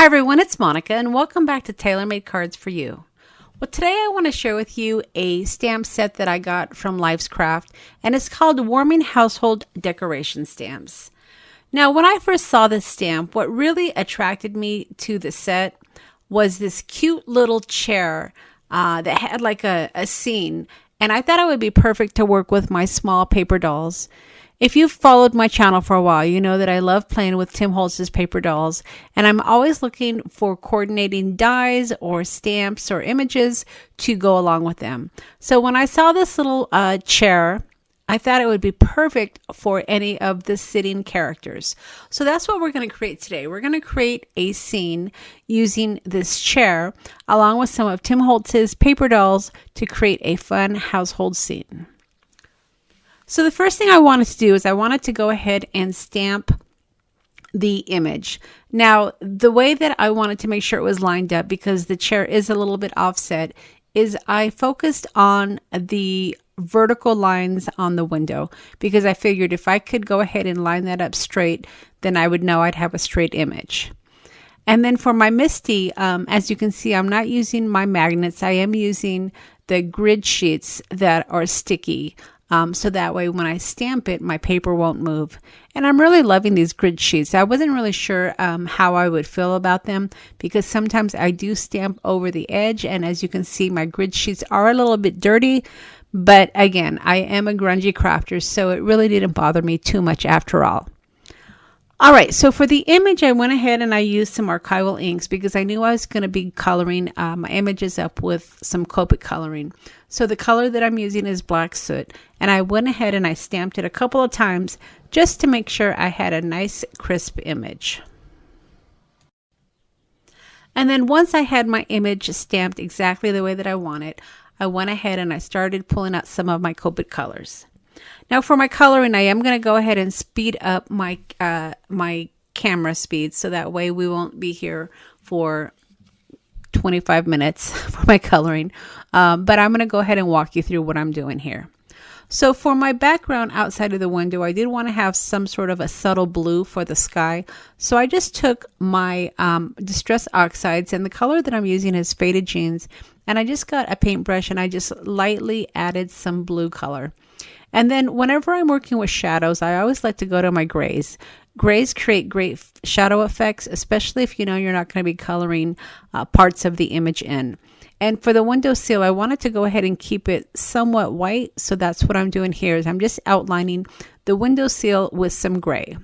Hi everyone, it's Monica and welcome back to Taylor-Made Cards for You. Well, today I want to share with you a stamp set that I got from Life's Craft, and it's called Warming Household Decoration Stamps. Now, when I first saw this stamp, what really attracted me to the set was this cute little chair that had like a scene, and I thought it would be perfect to work with my small paper dolls. If you've followed my channel for a while, you know that I love playing with Tim Holtz's paper dolls, and I'm always looking for coordinating dies or stamps or images to go along with them. So when I saw this little chair, I thought it would be perfect for any of the sitting characters. So that's what we're going to create today. We're going to create a scene using this chair along with some of Tim Holtz's paper dolls to create a fun household scene. So the first thing I wanted to do is I wanted to go ahead and stamp the image. Now, the way that I wanted to make sure it was lined up, because the chair is a little bit offset, is I focused on the vertical lines on the window, because I figured if I could go ahead and line that up straight, then I would know I'd have a straight image. And then for my Misty, as you can see, I'm not using my magnets. I am using the grid sheets that are sticky. So that way when I stamp it, my paper won't move. And I'm really loving these grid sheets. I wasn't really sure how I would feel about them, because sometimes I do stamp over the edge. And as you can see, my grid sheets are a little bit dirty. But again, I am a grungy crafter, so it really didn't bother me too much after all. All right, so for the image, I went ahead and I used some archival inks because I knew I was going to be coloring my images up with some Copic coloring. So the color that I'm using is Black Soot, and I went ahead and I stamped it a couple of times just to make sure I had a nice crisp image. And then once I had my image stamped exactly the way that I want it, I went ahead and I started pulling out some of my Copic colors. Now for my coloring, I am going to go ahead and speed up my my camera speed, so that way we won't be here for 25 minutes for my coloring. But I'm going to go ahead and walk you through what I'm doing here. So for my background outside of the window, I did want to have some sort of a subtle blue for the sky. So I just took my Distress Oxides, and the color that I'm using is Faded Jeans. And I just got a paintbrush and I just lightly added some blue color. And then whenever I'm working with shadows, I always like to go to my grays. Grays create great shadow effects, especially if you know you're not going to be coloring parts of the image in. And for the windowsill, I wanted to go ahead and keep it somewhat white. So that's what I'm doing here, is I'm just outlining the windowsill with some gray.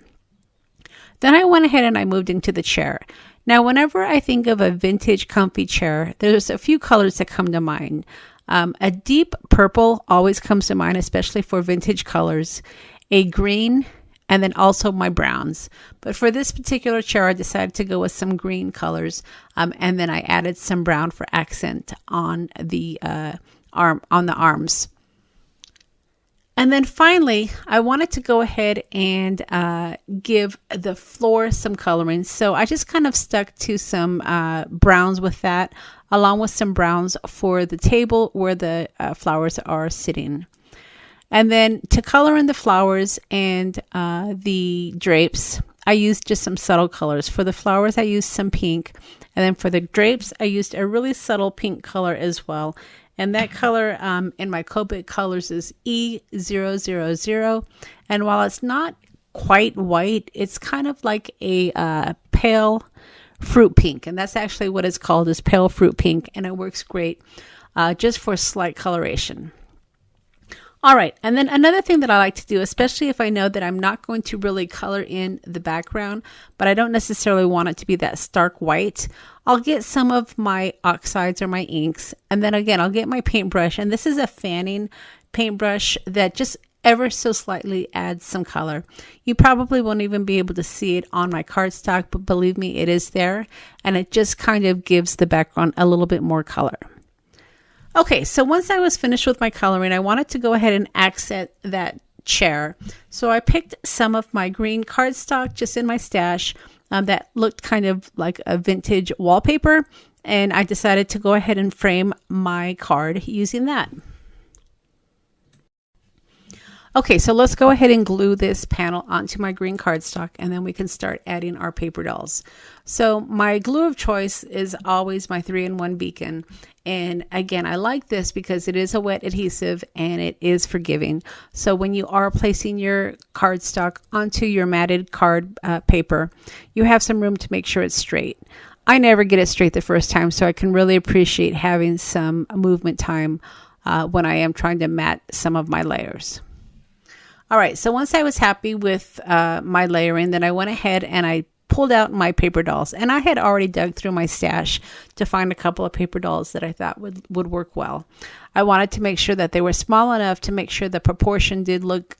Then I went ahead and I moved into the chair. Now, whenever I think of a vintage comfy chair, there's a few colors that come to mind. A deep purple always comes to mind, especially for vintage colors, a green, and then also my browns. But for this particular chair, I decided to go with some green colors, and then I added some brown for accent on the arms. And then finally, I wanted to go ahead and give the floor some coloring. So I just kind of stuck to some browns with that, along with some browns for the table where the flowers are sitting. And then to color in the flowers and the drapes, I used just some subtle colors. For the flowers, I used some pink. And then for the drapes, I used a really subtle pink color as well. And that color in my Copic colors is E000. And while it's not quite white, it's kind of like a pale fruit pink. And that's actually what it's called, is pale fruit pink. And it works great just for slight coloration. All right, and then another thing that I like to do, especially if I know that I'm not going to really color in the background, but I don't necessarily want it to be that stark white, I'll get some of my oxides or my inks, and then again, I'll get my paintbrush, and this is a fanning paintbrush that just ever so slightly adds some color. You probably won't even be able to see it on my cardstock, but believe me, it is there, and it just kind of gives the background a little bit more color. Okay, so once I was finished with my coloring, I wanted to go ahead and accent that chair. So I picked some of my green cardstock just in my stash that looked kind of like a vintage wallpaper, and I decided to go ahead and frame my card using that. Okay, so let's go ahead and glue this panel onto my green cardstock, and then we can start adding our paper dolls. So my glue of choice is always my 3-in-1 beacon. And again, I like this because it is a wet adhesive and it is forgiving. So when you are placing your cardstock onto your matted card paper, you have some room to make sure it's straight. I never get it straight the first time, so I can really appreciate having some movement time when I am trying to mat some of my layers. All right, so once I was happy with my layering, then I went ahead and I pulled out my paper dolls. And I had already dug through my stash to find a couple of paper dolls that I thought would work well. I wanted to make sure that they were small enough to make sure the proportion did look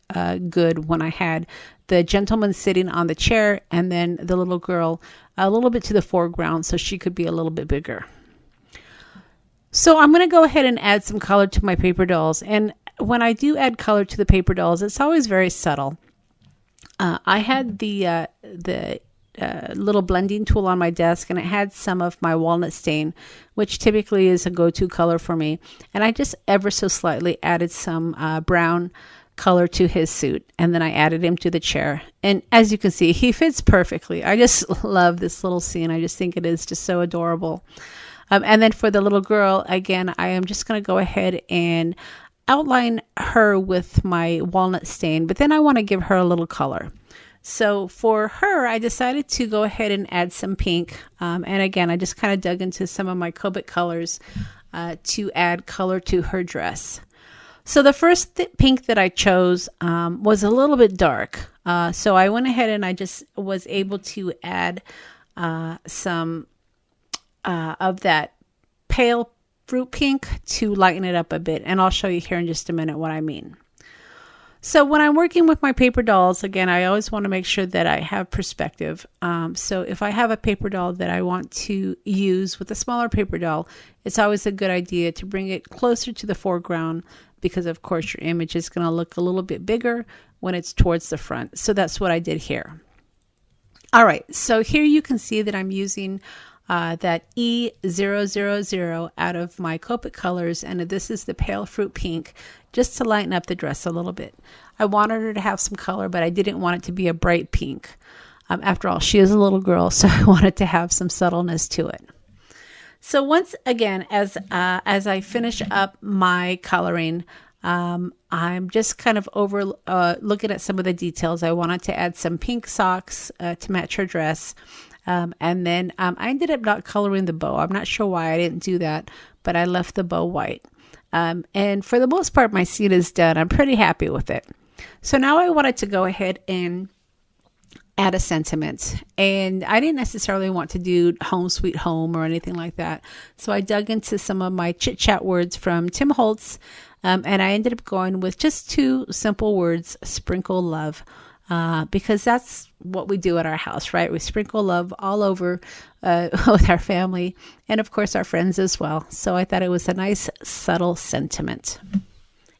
good when I had the gentleman sitting on the chair and then the little girl a little bit to the foreground so she could be a little bit bigger. So I'm going to go ahead and add some color to my paper dolls. And when I do add color to the paper dolls, it's always very subtle. I had the little blending tool on my desk, and it had some of my walnut stain, which typically is a go-to color for me. And I just ever so slightly added some brown color to his suit, and then I added him to the chair. And as you can see, he fits perfectly. I just love this little scene. I just think it is just so adorable. And then for the little girl, again, I am just going to go ahead and outline her with my walnut stain, but then I want to give her a little color. So for her, I decided to go ahead and add some pink. And again, I just kind of dug into some of my Copic colors to add color to her dress. So the first pink that I chose was a little bit dark. So I went ahead and I just was able to add some of that pale fruit pink to lighten it up a bit. And I'll show you here in just a minute what I mean. So when I'm working with my paper dolls, again, I always want to make sure that I have perspective. So if I have a paper doll that I want to use with a smaller paper doll, it's always a good idea to bring it closer to the foreground because, of course, your image is going to look a little bit bigger when it's towards the front. So that's what I did here. All right, so here you can see that I'm using that E000 out of my Copic colors, and this is the pale fruit pink, just to lighten up the dress a little bit. I wanted her to have some color, but I didn't want it to be a bright pink. After all, she is a little girl, so I wanted to have some subtleness to it. So once again, as I finish up my coloring, I'm just kind of looking at some of the details. I wanted to add some pink socks to match her dress. And then I ended up not coloring the bow. I'm not sure why I didn't do that, but I left the bow white. And for the most part, my scene is done. I'm pretty happy with it. So now I wanted to go ahead and add a sentiment. And I didn't necessarily want to do Home Sweet Home or anything like that. So I dug into some of my chit chat words from Tim Holtz. And I ended up going with just 2 simple words, sprinkle love. Because that's what we do at our house, right? We sprinkle love all over with our family and, of course, our friends as well. So I thought it was a nice, subtle sentiment.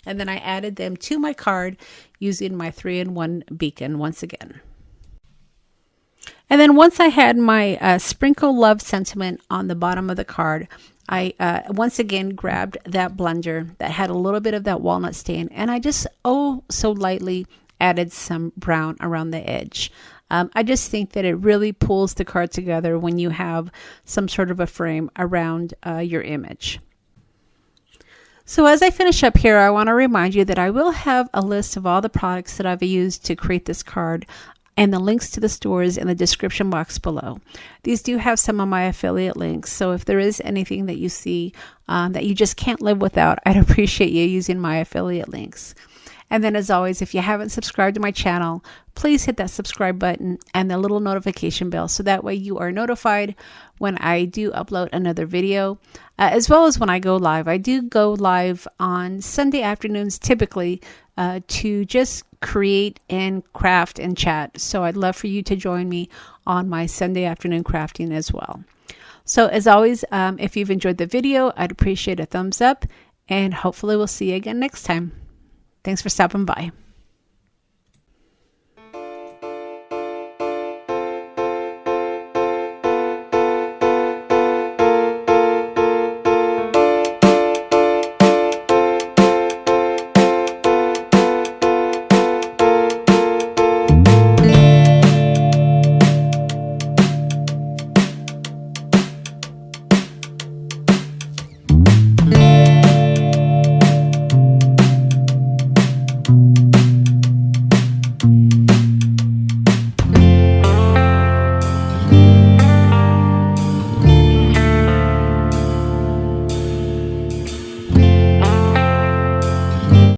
And then I added them to my card using my 3-in-1 beacon once again. And then once I had my sprinkle love sentiment on the bottom of the card, I once again grabbed that blender that had a little bit of that walnut stain, and I just so lightly added some brown around the edge. I just think that it really pulls the card together when you have some sort of a frame around your image. So as I finish up here, I want to remind you that I will have a list of all the products that I've used to create this card and the links to the stores in the description box below. These do have some of my affiliate links, so if there is anything that you see that you just can't live without, I'd appreciate you using my affiliate links. And then as always, if you haven't subscribed to my channel, please hit that subscribe button and the little notification bell so that way you are notified when I do upload another video, as well as when I go live. I do go live on Sunday afternoons typically to just create and craft and chat. So I'd love for you to join me on my Sunday afternoon crafting as well. So as always, if you've enjoyed the video, I'd appreciate a thumbs up, and hopefully we'll see you again next time. Thanks for stopping by.